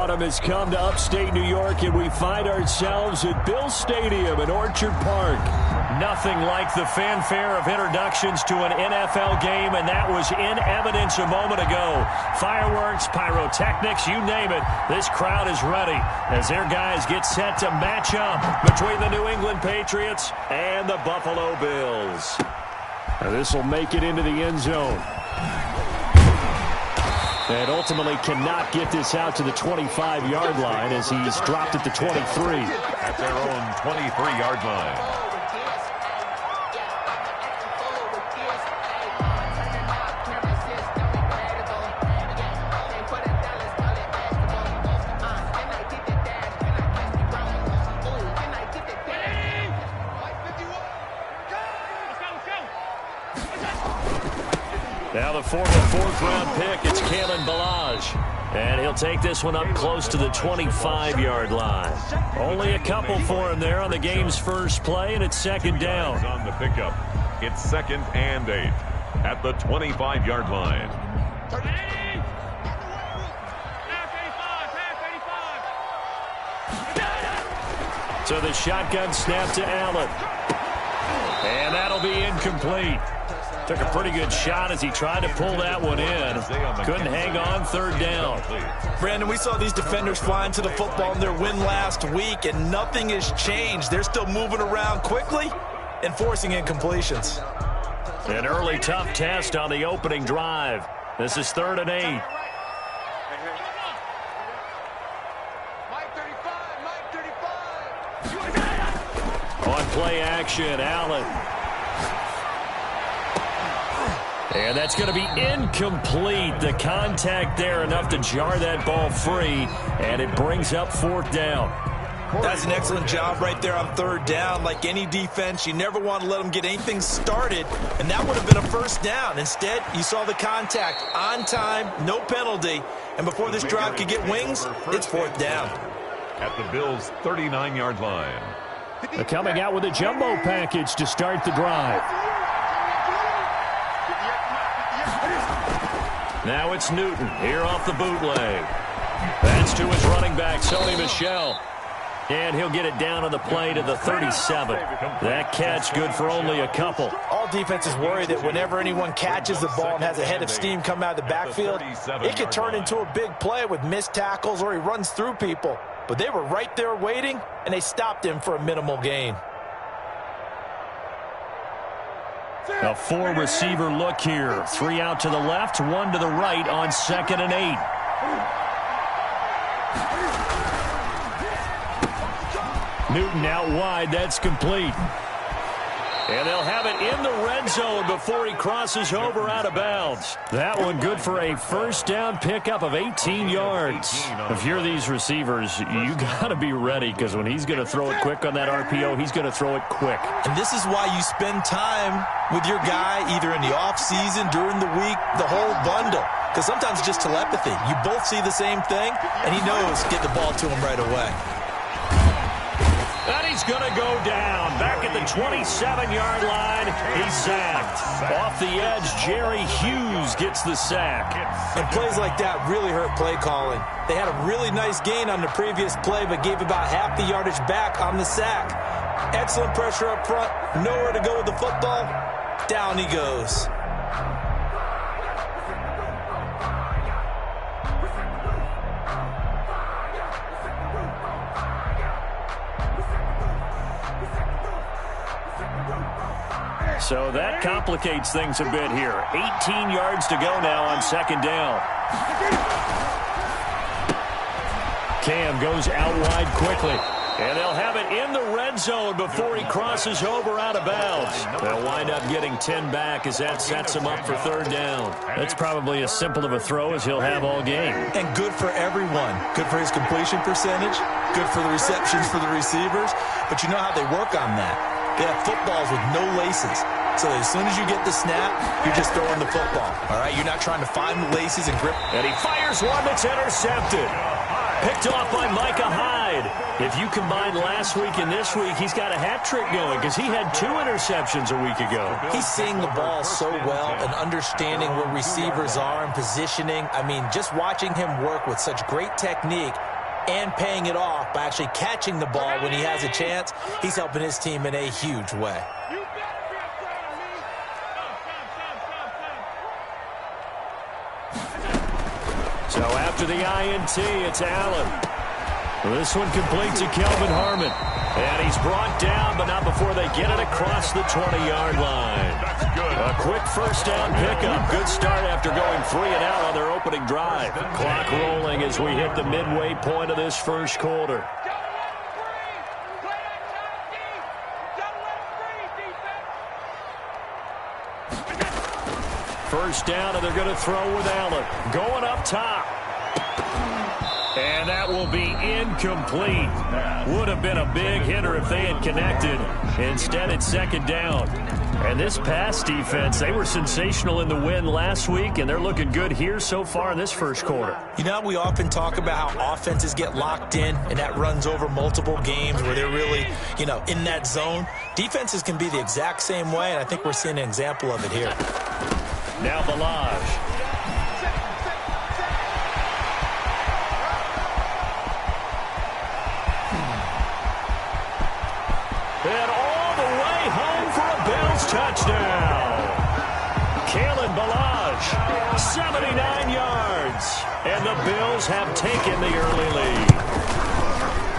autumn has come to upstate New York, and we find ourselves at Bill Stadium in Orchard Park. Nothing like the fanfare of introductions to an NFL game, and that was in evidence a moment ago. Fireworks, pyrotechnics, you name it. This crowd is ready as their guys get set to match up between the New England Patriots and the Buffalo Bills. Now this will make it into the end zone. And ultimately cannot get this out to the 25-yard line as he's dropped at the 23. At their own 23-yard line. Now the former fourth-round pick, it's Kalen Ballage. And he'll take this one up close to the 25-yard line. Only a couple for him there on the game's first play, and it's second down. On the pickup, it's 2nd and 8 at the 25-yard line. So the shotgun snap to Allen. And that'll be incomplete. Took a pretty good shot as he tried to pull that one in. Couldn't hang on, third down. Brandon, we saw these defenders flying to the football in their win last week, and nothing has changed. They're still moving around quickly and forcing incompletions. An early tough test on the opening drive. This is 3rd and 8. On play action, Allen. And that's going to be incomplete. The contact there enough to jar that ball free, and it brings up 4th down. That's an excellent job right there on 3rd down. Like any defense, you never want to let them get anything started, and that would have been a 1st down. Instead, you saw the contact on time, no penalty, and before this drive could get wings, it's 4th down. At the Bills' 39-yard line. They're coming out with a jumbo package to start the drive. Now it's Newton here off the bootleg. That's to his running back, Sony Michel. And he'll get it down on the play to the 37. That catch good for only a couple. All defenses worry that whenever anyone catches the ball and has a head of steam come out of the backfield, it could turn into a big play with missed tackles or he runs through people. But they were right there waiting, and they stopped him for a minimal gain. A 4-receiver look here. 3 out to the left, 1 to the right on 2nd and 8. Newton out wide. That's complete. And they'll have it in the red zone before he crosses over out of bounds. That one good for a 1st down pickup of 18 yards. If you're these receivers, you got to be ready because when he's going to throw it quick on that RPO, he's going to throw it quick. And this is why you spend time with your guy either in the offseason, during the week, the whole bundle. Because sometimes it's just telepathy. You both see the same thing, and he knows get the ball to him right away. And he's going to go down. Back at the 27-yard line, he's sacked. Off the edge, Jerry Hughes gets the sack. And plays like that really hurt play calling. They had a really nice gain on the previous play, but gave about half the yardage back on the sack. Excellent pressure up front. Nowhere to go with the football. Down he goes. So that complicates things a bit here. 18 yards to go now on 2nd down. Cam goes out wide quickly. And they'll have it in the red zone before he crosses over out of bounds. They'll wind up getting 10 back as that sets him up for 3rd down. That's probably as simple of a throw as he'll have all game. And good for everyone. Good for his completion percentage. Good for the receptions for the receivers. But you know how they work on that. They have footballs with no laces. So as soon as you get the snap, you're just throwing the football. All right, you're not trying to find the laces and grip. And he fires one that's intercepted. Picked off by Micah Hyde. If you combine last week and this week, he's got a hat trick going because he had 2 interceptions a week ago. He's seeing the ball so well and understanding where receivers are and positioning. I mean, just watching him work with such great technique and paying it off by actually catching the ball when he has a chance. He's helping his team in a huge way. So after the INT, it's Allen. This one complete to Kelvin Harmon. And he's brought down, but not before they get it across the 20-yard line. That's good. A quick first down pickup. Good start after going 3 and out on their opening drive. Clock rolling as we hit the midway point of this first quarter. First down, and they're going to throw with Allen. Going up top. And that will be incomplete. Would have been a big hitter if they had connected. Instead, it's second down. And this pass defense, they were sensational in the win last week, and they're looking good here so far in this first quarter. You know, we often talk about how offenses get locked in, and that runs over multiple games where they're really, in that zone. Defenses can be the exact same way, and I think we're seeing an example of it here. Now Balaj. And all the way home for a Bills touchdown. Kalen Balaj, 79 yards. And the Bills have taken the early lead.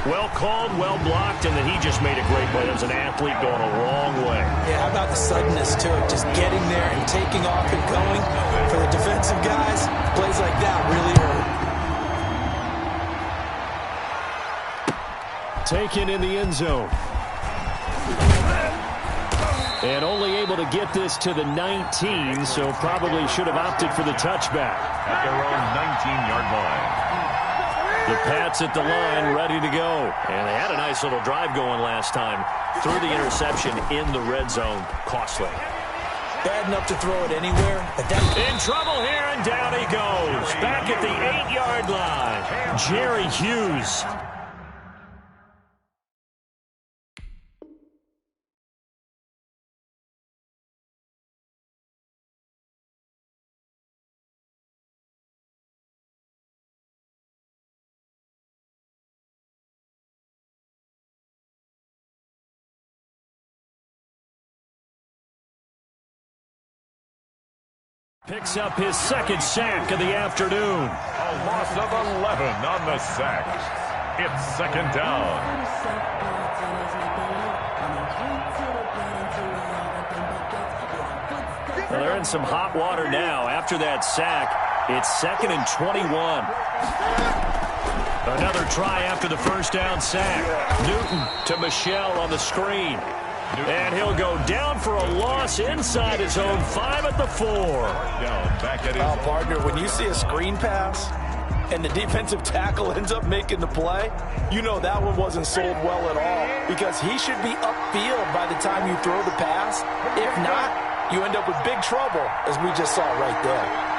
Well called, well blocked, and then he just made a great play. That was an athlete going a long way. Yeah, how about the suddenness to it? Just getting there and taking off and going. For the defensive guys, plays like that really hurt. Taken in the end zone. And only able to get this to the 19, so probably should have opted for the touchback. At their own 19-yard line. The Pats at the line, ready to go. And they had a nice little drive going last time. Threw the interception in the red zone. Costly. Bad enough to throw it anywhere. But in trouble here, and down he goes. Back at the 8-yard line. Jerry Hughes. Picks up his second sack of the afternoon. A loss of 11 on the sack. It's second down. Well, they're in some hot water now. After that sack, it's 2nd and 21. Another try after the first down sack. Newton to Michelle on the screen. And he'll go down for a loss inside his own 5 at the 4. Back at his partner, when you see a screen pass and the defensive tackle ends up making the play, you know that one wasn't sold well at all, because he should be upfield by the time you throw the pass. If not, you end up with big trouble, as we just saw right there.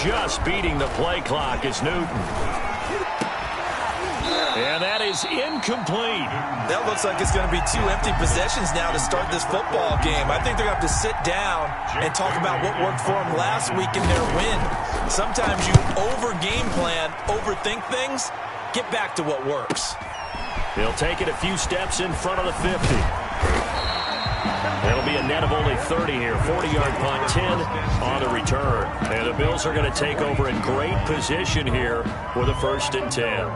Just beating the play clock is Newton. And that is incomplete. That looks like it's going to be 2 empty possessions now to start this football game. I think they're going to have to sit down and talk about what worked for them last week in their win. Sometimes you over-game plan, overthink things, get back to what works. He'll take it a few steps in front of the 50. It'll be a net of only 30 here. 40-yard punt, 10 on the return. And the Bills are going to take over in great position here with a 1st and 10.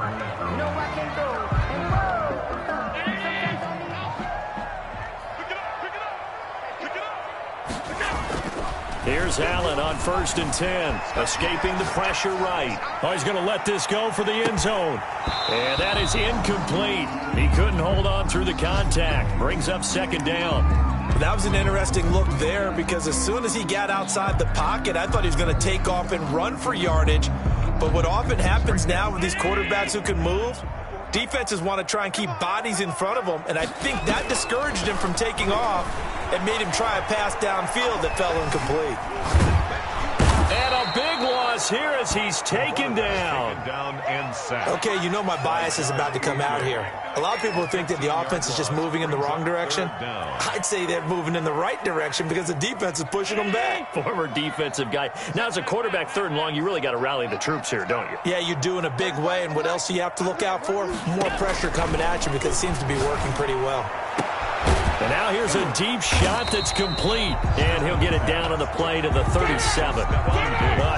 Here's Allen on 1st and 10. Escaping the pressure right. Oh, he's going to let this go for the end zone. And that is incomplete. He couldn't hold on through the contact. Brings up 2nd down. That was an interesting look there, because as soon as he got outside the pocket, I thought he was going to take off and run for yardage. But what often happens now with these quarterbacks who can move, defenses want to try and keep bodies in front of them, and I think that discouraged him from taking off and made him try a pass downfield that fell incomplete. And a big loss this here as he's taken down. And sacked. Okay, you know my bias is about to come out here. A lot of people think that the offense is just moving in the wrong direction. I'd say they're moving in the right direction because the defense is pushing them back. Former defensive guy. Now, as a quarterback, 3rd and long, you really got to rally the troops here, don't you? Yeah, you do in a big way. And what else do you have to look out for? More pressure coming at you because it seems to be working pretty well. And now here's a deep shot that's complete. And he'll get it down on the play to the 37. A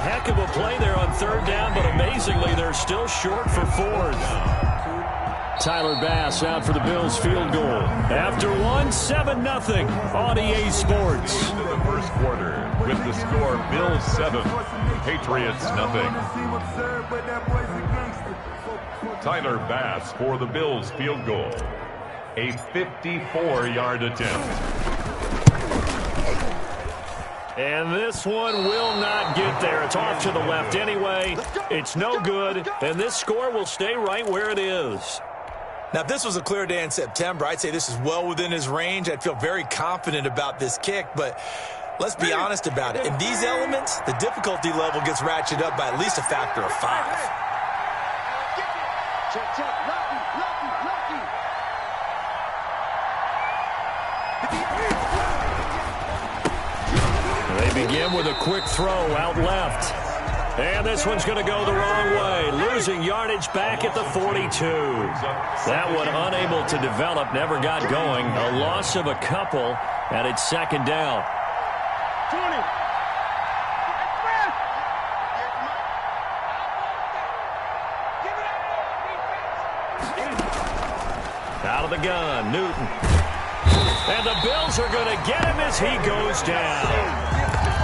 heck of a play there on 3rd down, but amazingly, they're still short for 4th. Tyler Bass out for the Bills field goal. After 7-0 on EA Sports. Into the first quarter with the score Bills 7, Patriots nothing. Tyler Bass for the Bills field goal. A 54-yard attempt. And this one will not get there. It's off to the left anyway. It's no good. And this score will stay right where it is. Now, if this was a clear day in September, I'd say this is well within his range. I'd feel very confident about this kick, but let's be honest about it. In these elements, the difficulty level gets ratcheted up by at least a factor of 5. They begin with a quick throw out left. And this one's going to go the wrong way. Losing yardage back at the 42. That one unable to develop, never got going. A loss of a couple, and it's 2nd down. 20. Out of the gun, Newton. And the Bills are going to get him as he goes down.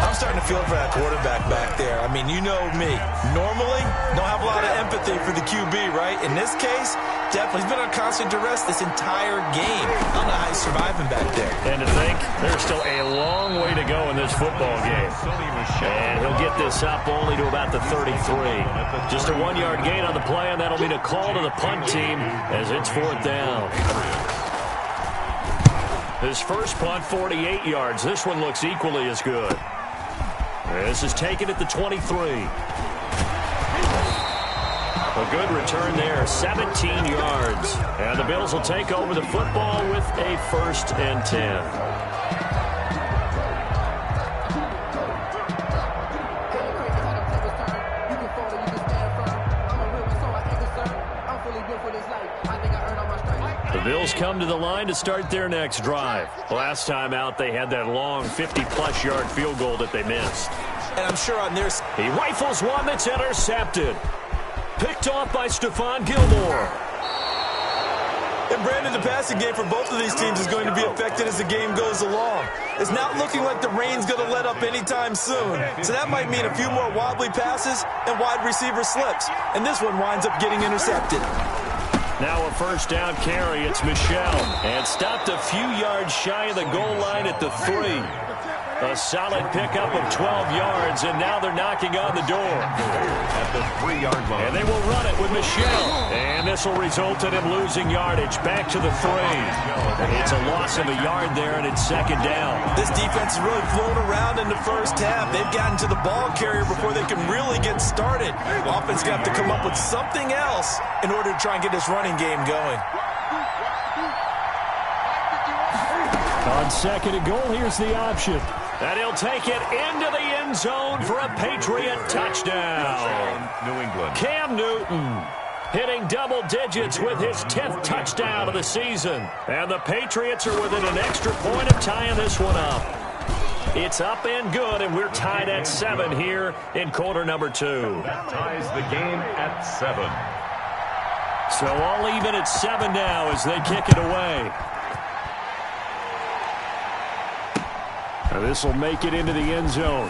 I'm starting to feel for that quarterback back there. I mean, you know me. Normally, don't have a lot of empathy for the QB, right? In this case, definitely. He's been on constant duress this entire game. I don't know how he's surviving back there. And to think, there's still a long way to go in this football game. And he'll get this up only to about the 33. Just a 1-yard gain on the play, and that'll mean a call to the punt team as it's 4th down. His first punt, 48 yards. This one looks equally as good. This is taken at the 23. A good return there, 17 yards. And the Bills will take over the football with a 1st and 10. The Bills come to the line to start their next drive. Last time out, they had that long 50-plus yard field goal that they missed. And I'm sure on their... He rifles one that's intercepted. Picked off by Stephon Gilmore. And Brandon, the passing game for both of these teams is going to be affected as the game goes along. It's not looking like the rain's going to let up anytime soon. So that might mean a few more wobbly passes and wide receiver slips. And this one winds up getting intercepted. Now a 1st down carry. It's Michel. And stopped a few yards shy of the goal line at the 3. A solid pickup of 12 yards, and now they're knocking on the door. At the 3-yard line. And they will run it with Michel. And this will result in him losing yardage back to the 3. It's a loss of a yard there, and it's 2nd down. This defense is really flown around in the first half. They've gotten to the ball carrier before they can really get started. Offense got to come up with something else in order to try and get this running game going. On 2nd and goal, here's the option. And he'll take it into the end zone for a Patriot touchdown. New England. Cam Newton hitting double digits with his 10th touchdown of the season. And the Patriots are within an extra point of tying this one up. It's up and good, and we're tied at 7 here in quarter number 2. That ties the game at 7. So all even at 7 now as they kick it away. And this will make it into the end zone.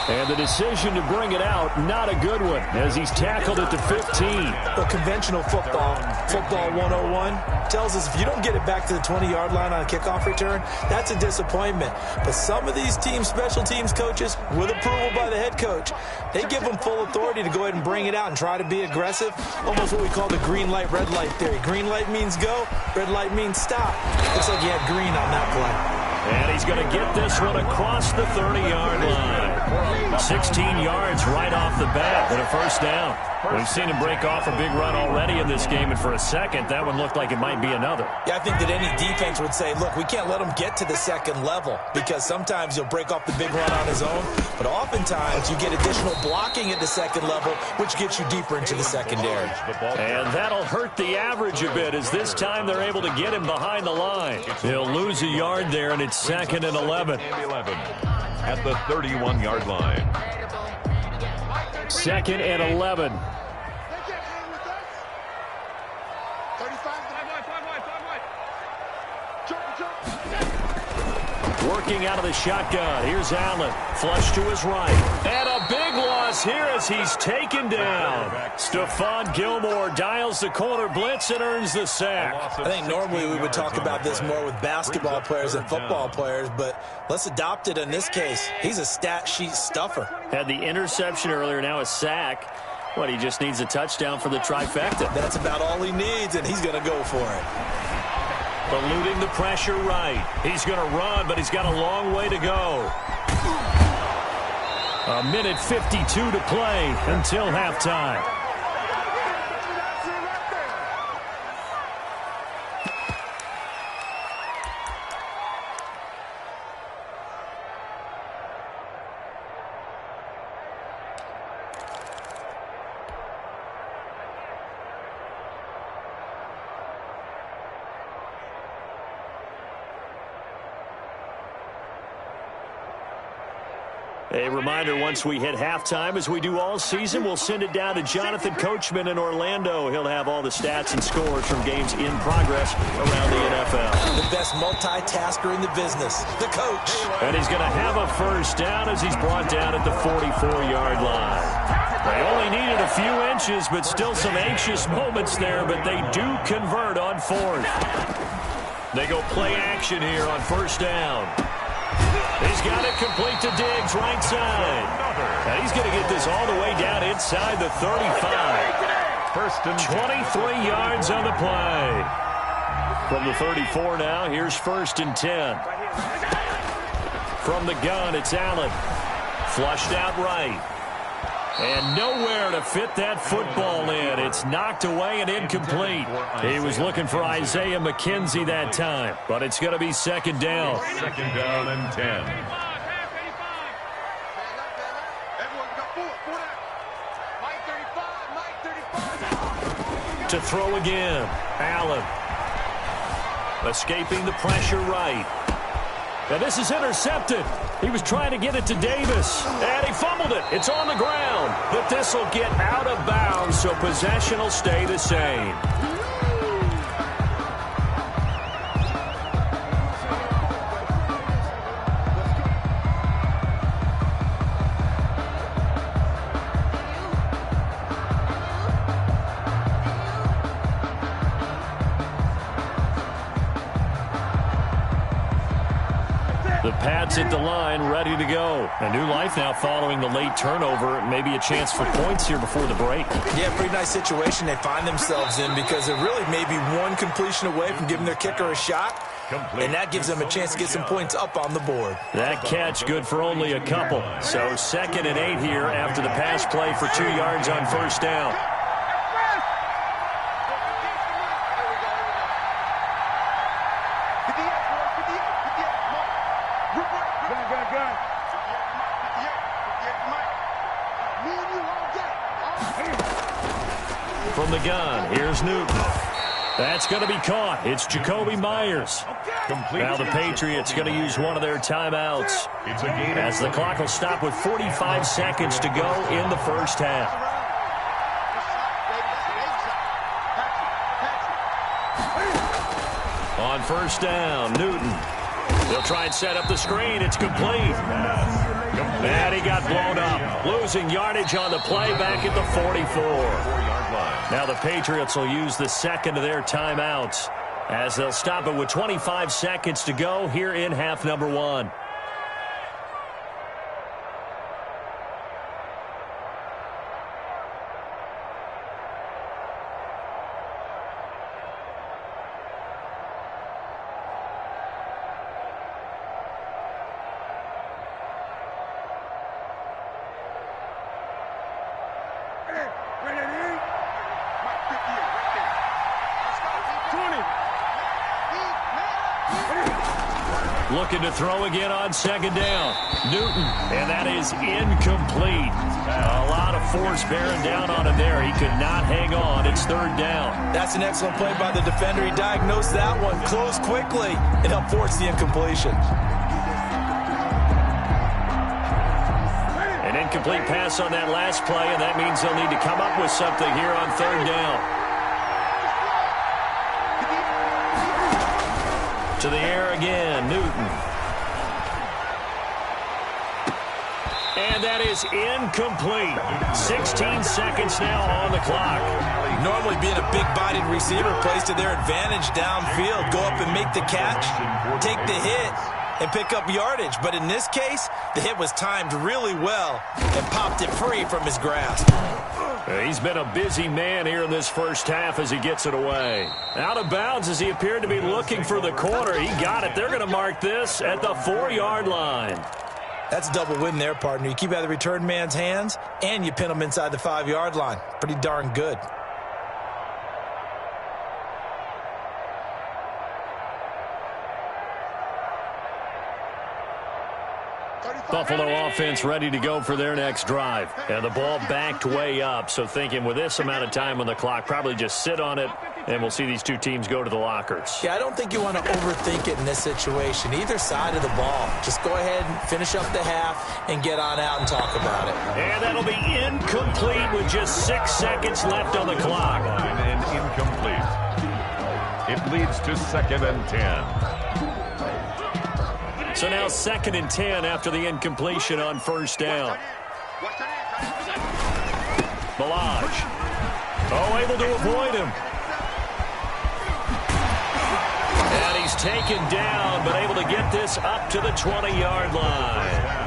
And the decision to bring it out, not a good one, as he's tackled at the 15. Well, conventional football 101, tells us if you don't get it back to the 20-yard line on a kickoff return, that's a disappointment. But some of these teams, special teams coaches, with approval by the head coach, they give them full authority to go ahead and bring it out and try to be aggressive, almost what we call the green light, red light theory. Green light means go, red light means stop. Looks like you had green on that play. And he's going to get this one across the 30-yard line. 16 yards right off the bat and a first down. We've seen him break off a big run already in this game, and for a second, that one looked like it might be another. Yeah, I think that any defense would say, look, we can't let him get to the second level because sometimes he'll break off the big run on his own, but oftentimes you get additional blocking at the second level, which gets you deeper into the secondary. And that'll hurt the average a bit as this time they're able to get him behind the line. He'll lose a yard there, and it's 2nd and 11. At the 31-yard line. 2nd and 11. Working out of the shotgun. Here's Allen. Flush to his right. And a big loss here as he's taken down. Stephon Gilmore dials the corner blitz and earns the sack. I think normally we would talk about this more with basketball players and football players, but let's adopt it in this case. He's a stat sheet stuffer. Had the interception earlier, now a sack. What, he just needs a touchdown for the trifecta. That's about all he needs, and he's going to go for it. Eluding the pressure right. He's going to run, but he's got a long way to go. 1:52 to play until halftime. A reminder, once we hit halftime, as we do all season, we'll send it down to Jonathan Coachman in Orlando. He'll have all the stats and scores from games in progress around the NFL. The best multitasker in the business, the coach. And he's going to have a first down as he's brought down at the 44-yard line. They only needed a few inches, but still some anxious moments there, but they do convert on 4th. They go play action here on first down. He's got it complete to Diggs, right side. And he's going to get this all the way down inside the 35. First and 23 yards on the play. From the 34 now, here's 1st and 10. From the gun, it's Allen. Flushed out right. And nowhere to fit that football in. It's knocked away and incomplete. He was looking for Isaiah McKenzie that time, but it's going to be 2nd down. 2nd down and 10. To throw again, Allen. Escaping the pressure right. And this is intercepted. He was trying to get it to Davis, and he fumbled it. It's on the ground, but this will get out of bounds, so possession will stay the same. The Pats at the line, ready to go. A new life now following the late turnover. Maybe a chance for points here before the break. Yeah, pretty nice situation they find themselves in because they're really maybe one completion away from giving their kicker a shot. And that gives them a chance to get some points up on the board. That catch good for only a couple. So 2nd and 8 here after the pass play for 2 yards on first down. From the gun, here's Newton. That's going to be caught. It's Jacoby Myers. Now the Patriots going to use one of their timeouts as the clock will stop with 45 seconds to go in the first half. On first down, Newton. They'll try and set up the screen. It's complete. And he got blown up. Losing yardage on the play back at the 44. Now the Patriots will use the second of their timeouts as they'll stop it with 25 seconds to go here in half number 1. Looking to throw again on second down. Newton, and that is incomplete. A lot of force bearing down on him there. He could not hang on. It's third down. That's an excellent play by the defender. He diagnosed that one, closed quickly, and helped force the incompletion. An incomplete pass on that last play, and that means they'll need to come up with something here on third down. To the air again, Newton. And that is incomplete. 16 seconds now on the clock. Normally being a big-bodied receiver plays to their advantage downfield. Go up and make the catch, take the hit, and pick up yardage. But in this case, the hit was timed really well and popped it free from his grasp. He's been a busy man here in this first half as he gets it away. Out of bounds as he appeared to be looking for the corner. He got it. They're going to mark this at the 4-yard line. That's a double win there, partner. You keep out of the return man's hands, and you pin him inside the 5-yard line. Pretty darn good. Buffalo offense ready to go for their next drive. And the ball backed way up, so thinking with this amount of time on the clock, probably just sit on it, and we'll see these two teams go to the lockers. Yeah, I don't think you want to overthink it in this situation. Either side of the ball. Just go ahead and finish up the half and get on out and talk about it. And that'll be incomplete with just 6 seconds left on the clock. And incomplete. It leads to 2nd and 10. So now 2nd and 10 after the incompletion on first down. Balaj. Oh, able to avoid him. And he's taken down, but able to get this up to the 20-yard line.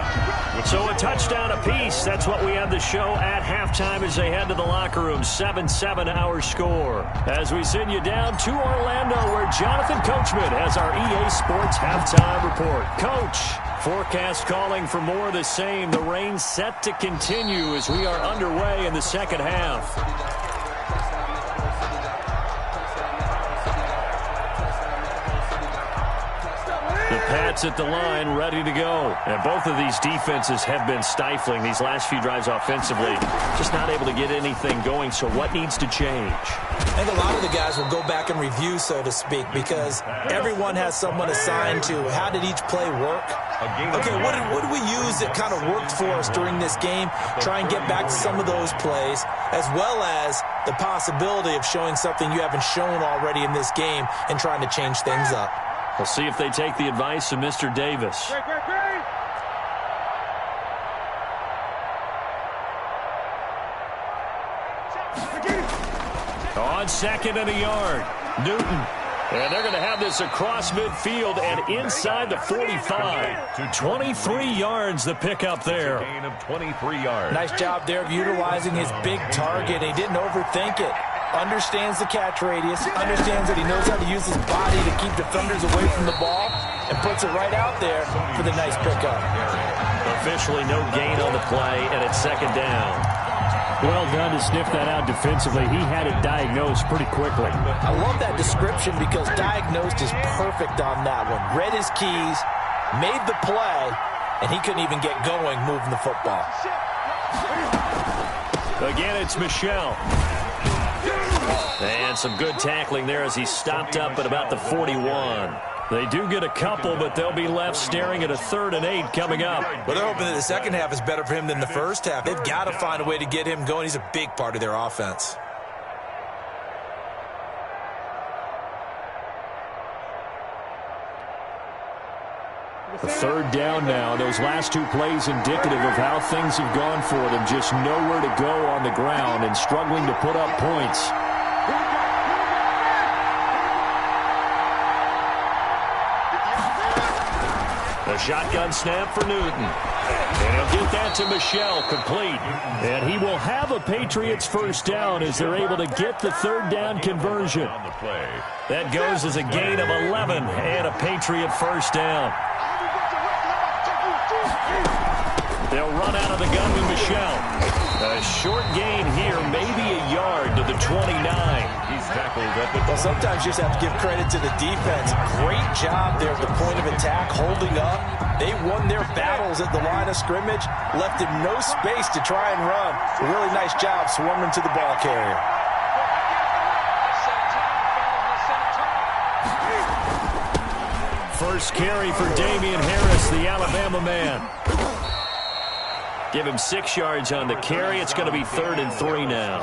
So a touchdown apiece. That's what we have the show at halftime as they head to the locker room. 7-7 our score. As we send you down to Orlando, where Jonathan Coachman has our EA Sports halftime report. Coach, forecast calling for more of the same. The rain set to continue as we are underway in the second half. Pats at the line, ready to go. And both of these defenses have been stifling these last few drives offensively. Just not able to get anything going, so what needs to change? I think a lot of the guys will go back and review, so to speak, because everyone has someone assigned to how did each play work. Okay, what did we use that kind of worked for us during this game? Try and get back to some of those plays, as well as the possibility of showing something you haven't shown already in this game and trying to change things up. We'll see if they take the advice of Mr. Davis. On 2nd and a yard, Newton. And they're going to have this across midfield and inside the 45. 23 yards the pickup there. Gain of 23 yards. Nice job there of utilizing his big target. He didn't overthink it. Understands the catch radius, understands that he knows how to use his body to keep defenders away from the ball, and puts it right out there for the nice pickup. Officially no gain on the play, and it's 2nd down. Well done to sniff that out defensively. He had it diagnosed pretty quickly. I love that description because diagnosed is perfect on that one. Read his keys, made the play, and he couldn't even get going moving the football. Again, it's Michel. And some good tackling there as he stopped up at about the 41. They do get a couple, but they'll be left staring at a 3rd and 8 coming up. Well, they're hoping that the second half is better for him than the first half. They've got to find a way to get him going. He's a big part of their offense. The 3rd down now. Those last 2 plays indicative of how things have gone for them. Just nowhere to go on the ground and struggling to put up points. A shotgun snap for Newton. And he'll get that to Michel, complete. And he will have a Patriots first down as they're able to get the 3rd down conversion. That goes as a gain of 11 and a Patriot first down. They'll run out of the gun with Michel. A short gain here, maybe a yard to the 29. He's tackled at the... Well, sometimes you just have to give credit to the defense. Great job there at the point of attack, holding up. They won their battles at the line of scrimmage, left him no space to try and run. A really nice job swarming to the ball carrier. First carry for Damian Harris, the Alabama man. Give him 6 yards on the carry. It's going to be 3rd and 3 now.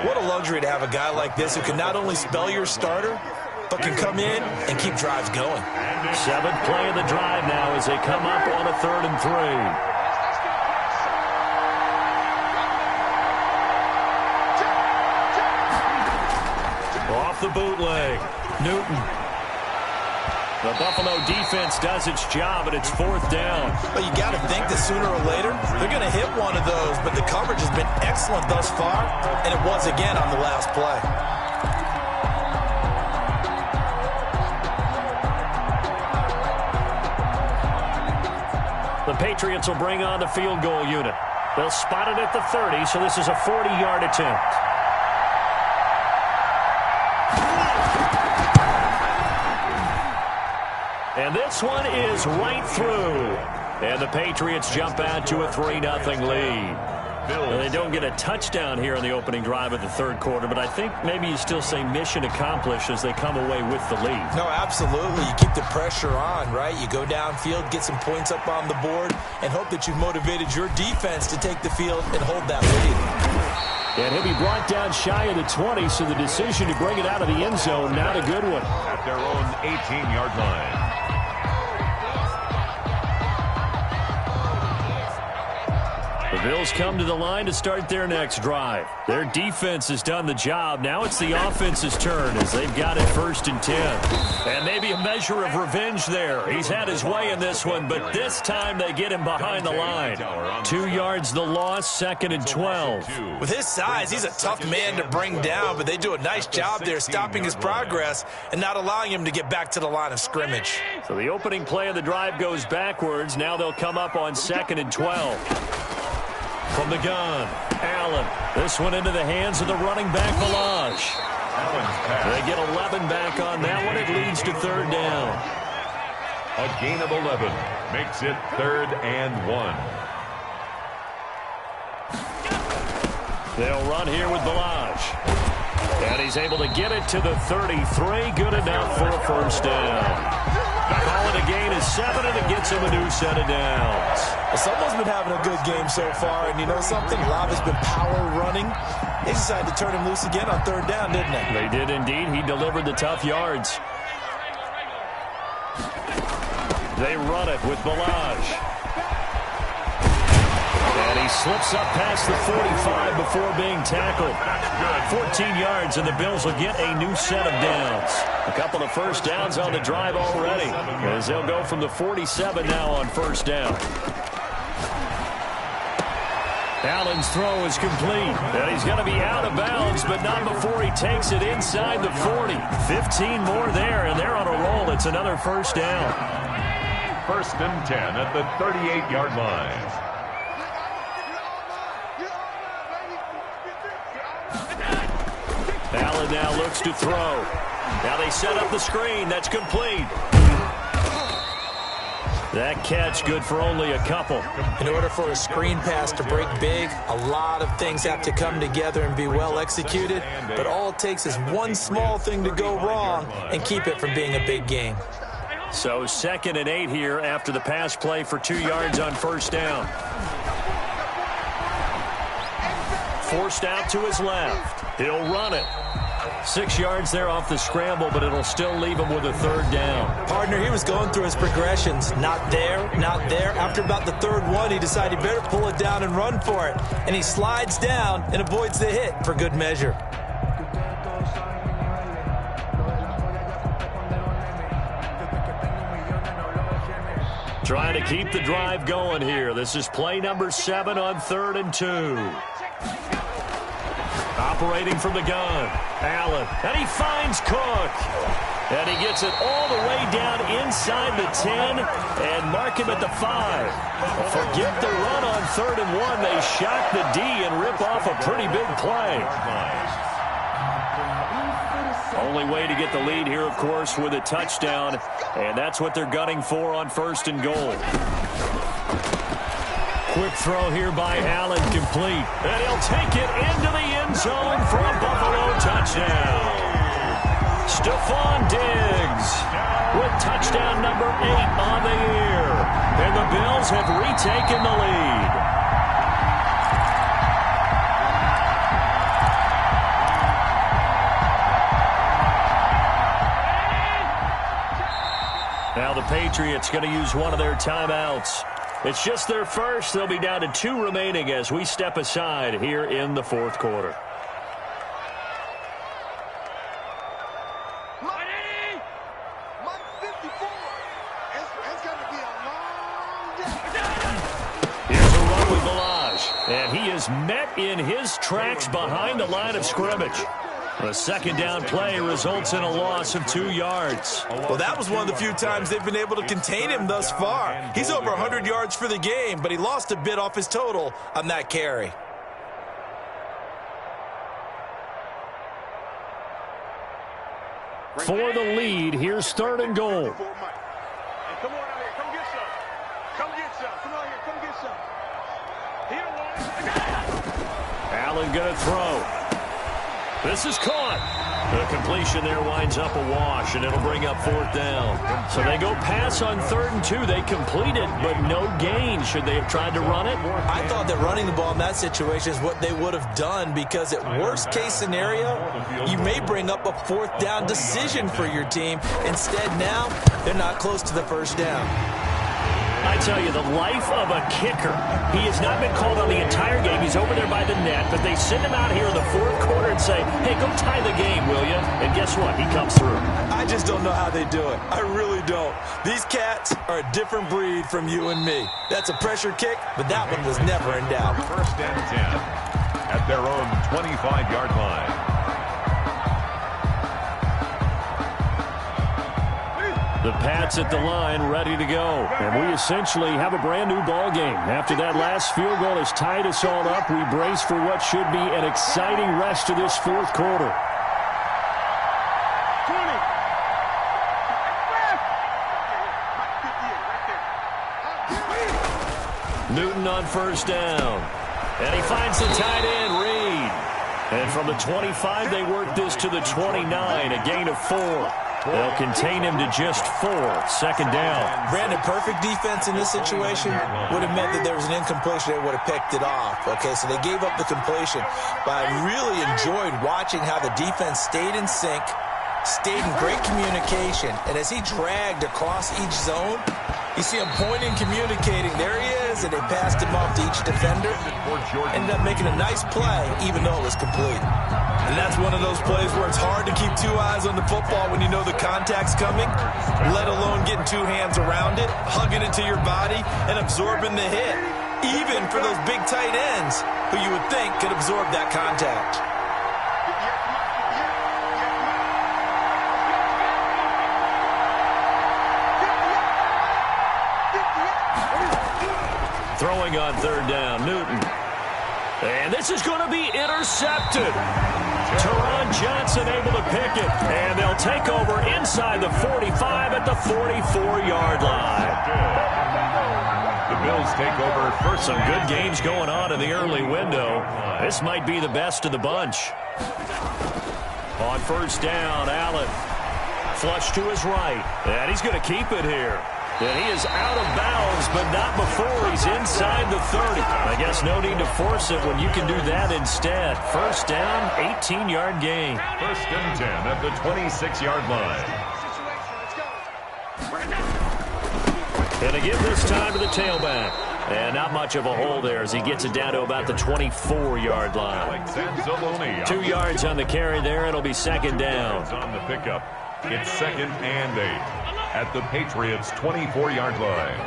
What a luxury to have a guy like this who can not only spell your starter, but can come in and keep drives going. 7th play of the drive now as they come up on a 3rd and 3. Off the bootleg. Newton. The Buffalo defense does its job, and it's 4th down. But you got to think that sooner or later, they're going to hit one of those. But the coverage has been excellent thus far, and it was again on the last play. The Patriots will bring on the field goal unit. They'll spot it at the 30, so this is a 40-yard attempt. And this one is right through. And the Patriots jump out to a 3-0 lead. Well, they don't get a touchdown here in the opening drive of the 3rd quarter, but I think maybe you still say mission accomplished as they come away with the lead. No, absolutely. You keep the pressure on, right? You go downfield, get some points up on the board, and hope that you've motivated your defense to take the field and hold that lead. And he'll be brought down shy of the 20, so the decision to bring it out of the end zone, not a good one. At their own 18-yard line. The Bills come to the line to start their next drive. Their defense has done the job. Now it's the offense's turn as they've got it 1st and 10. And maybe a measure of revenge there. He's had his way in this one, but this time they get him behind the line. 2 yards the loss, 2nd and 12. With his size, he's a tough man to bring down, but they do a nice job there stopping his progress and not allowing him to get back to the line of scrimmage. So the opening play of the drive goes backwards. Now they'll come up on 2nd and 12. From the gun, Allen. This one into the hands of the running back, Balazs. They get 11 back on that one. It leads to 3rd down. A gain of 11 makes it 3rd and 1. They'll run here with Balazs. And he's able to get it to the 33. Good enough for a 1st down. Call it a gain of 7, and it gets him a new set of downs. Well, someone's been having a good game so far, and you know something? Love has been power running. They decided to turn him loose again on 3rd down, didn't they? They did indeed. He delivered the tough yards. They run it with Balazs. And he slips up past the 45 before being tackled. 14 yards, and the Bills will get a new set of downs. A couple of 1st downs on the drive already, as they'll go from the 47 now on 1st down. Allen's throw is complete. And he's going to be out of bounds, but not before he takes it inside the 40. 15 more there, and they're on a roll. It's another 1st down. 1st and 10 at the 38-yard line. Allen now looks to throw. Now they set up the screen. That's complete. That catch good for only a couple. In order for a screen pass to break big, a lot of things have to come together and be well executed. But all it takes is one small thing to go wrong and keep it from being a big game. So 2nd and 8 here after the pass play for 2 yards on 1st down. Forced out to his left. He'll run it. 6 yards there off the scramble, but it'll still leave him with a 3rd down. Partner, he was going through his progressions. Not there, not there. After about the 3rd one, he decided he better pull it down and run for it. And he slides down and avoids the hit for good measure. Trying to keep the drive going here. This is play number 7 on 3rd and 2. Operating from the gun, Allen, and he finds Cook. And he gets it all the way down inside the 10 and mark him at the 5. Forget the run on 3rd and 1. They shock the D and rip off a pretty big play. Only way to get the lead here, of course, with a touchdown. And that's what they're gunning for on 1st and goal. Quick throw here by Allen, complete. And he'll take it into the end zone for a Buffalo touchdown. Stephon Diggs with touchdown number 8 on the year. And the Bills have retaken the lead. Now the Patriots going to use one of their timeouts. It's just their first. They'll be down to 2 remaining as we step aside here in the 4th quarter. And he is met in his tracks behind the line of scrimmage. A 2nd down play results in a loss of 2 yards. Well, that was one of the few times they've been able to contain him thus far. He's over 100 yards for the game, but he lost a bit off his total on that carry. For the lead, here's 3rd and goal. Come on out here. Come get some. Come get some. Come out here. Come get some. Allen going to throw. This is caught. The completion there winds up a wash, and it'll bring up 4th down. So they go pass on 3rd and 2. They complete it, but no gain. Should they have tried to run it? I thought that running the ball in that situation is what they would have done, because at worst case scenario, you may bring up a 4th down decision for your team. Instead, now they're not close to the 1st down. I tell you, the life of a kicker. He has not been called on the entire game. He's over there by the net, but they send him out here in the 4th quarter and say, hey, go tie the game, will you? And guess what? He comes through. I just don't know how they do it. I really don't. These cats are a different breed from you and me. That's a pressure kick, but that one was never in doubt. 1st and 10 at their own 25-yard line. The Pats at the line, ready to go. And we essentially have a brand-new ball game. After that last field goal has tied us all up, we brace for what should be an exciting rest of this 4th quarter. 20. Newton on 1st down. And he finds the tight end, Reed. And from the 25, they work this to the 29, a gain of 4. They'll contain him to just 4. 2nd down. Brandon, perfect defense in this situation would have meant that there was an incompletion. They would have picked it off. Okay, so they gave up the completion. But I really enjoyed watching how the defense stayed in sync, stayed in great communication. And as he dragged across each zone, you see him pointing, communicating. There he is, and they passed him off to each defender. Ended up making a nice play, even though it was complete. And that's one of those plays where it's hard to keep 2 eyes on the football when you know the contact's coming, let alone getting 2 hands around it, hugging it to your body, and absorbing the hit, even for those big tight ends who you would think could absorb that contact. Throwing on 3rd down, Newton. And this is going to be intercepted. Teron Johnson able to pick it. And they'll take over inside the 45 at the 44-yard line. The Bills take over first. Some good games going on in the early window. This might be the best of the bunch. On 1st down, Allen. Flush to his right. And he's going to keep it here. And he is out of bounds, but not before he's inside the 30. I guess no need to force it when you can do that instead. 1st down, 18-yard gain. 1st and 10 at the 26-yard line. And to give this time to the tailback. And not much of a hole there as he gets it down to about the 24-yard line. 2 yards on the carry there. It'll be 2nd down. On the pickup, it's 2nd and 8. At the Patriots' 24-yard line.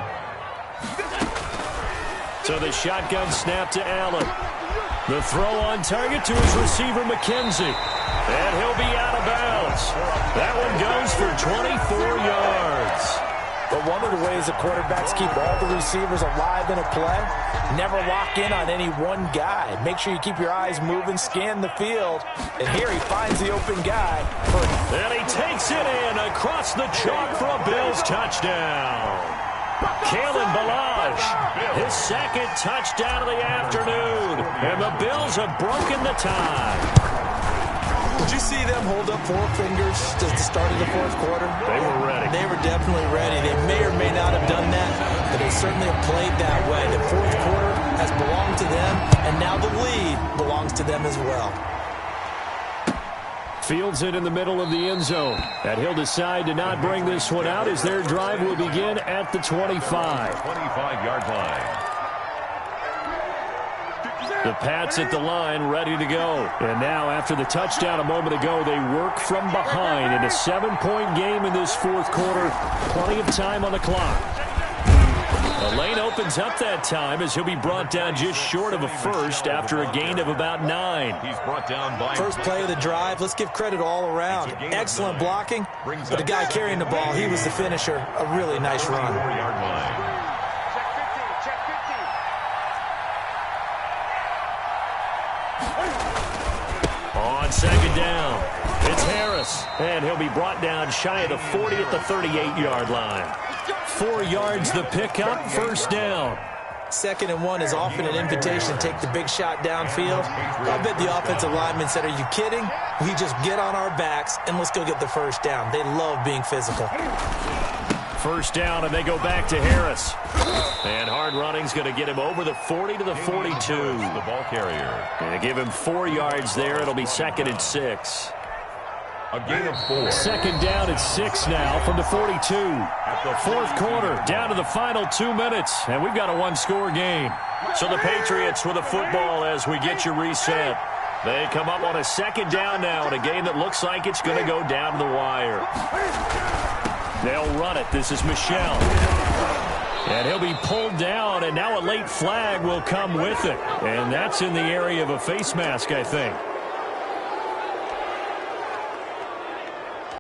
So the shotgun snap to Allen. The throw on target to his receiver, McKenzie. And he'll be out of bounds. That one goes for 24 yards. But one of the ways the quarterbacks keep all the receivers alive in a play, never lock in on any one guy. Make sure you keep your eyes moving, scan the field. And here he finds the open guy. And he takes it in across the chalk for a Bills touchdown. Kalen Ballage, his second touchdown of the afternoon. And the Bills have broken the tie. Did you see them hold up 4 fingers at the start of the fourth quarter? They were ready. They were definitely ready. They may or may not have done that, but they certainly have played that way. The fourth quarter has belonged to them, and now the lead belongs to them as well. Fields it in the middle of the end zone. And he'll decide to not bring this one out as their drive will begin at the 25. 25-yard line. The Pats at the line, ready to go. And now, after the touchdown a moment ago, they work from behind in a 7-point game in this fourth quarter. Plenty of time on the clock. The lane opens up that time as he'll be brought down just short of a first after a gain of about 9. He's brought down by first play of the drive. Let's give credit all around. Excellent blocking, but the guy carrying the ball, he was the finisher. A really nice run. 4-yard line. On second down, it's Harris, and he'll be brought down shy of the 40 at the 38-yard line. 4 yards the pickup, first down. 2nd and 1 is often an invitation to take the big shot downfield. I bet the offensive lineman said, are you kidding? We just get on our backs and let's go get the first down. They love being physical. First down, and they go back to Harris. And hard running's going to get him over the 40 to the 42. The ball carrier. And give him 4 yards there. It'll be 2nd and 6. A gain of 4. Second down at 6 now from the 42. Fourth quarter, down to the final 2 minutes, and we've got a one-score game. So the Patriots with the football as we get you reset. They come up on a second down now in a game that looks like it's going to go down to the wire. They'll run it. This is Michel. And he'll be pulled down, and now a late flag will come with it. And that's in the area of a face mask, I think.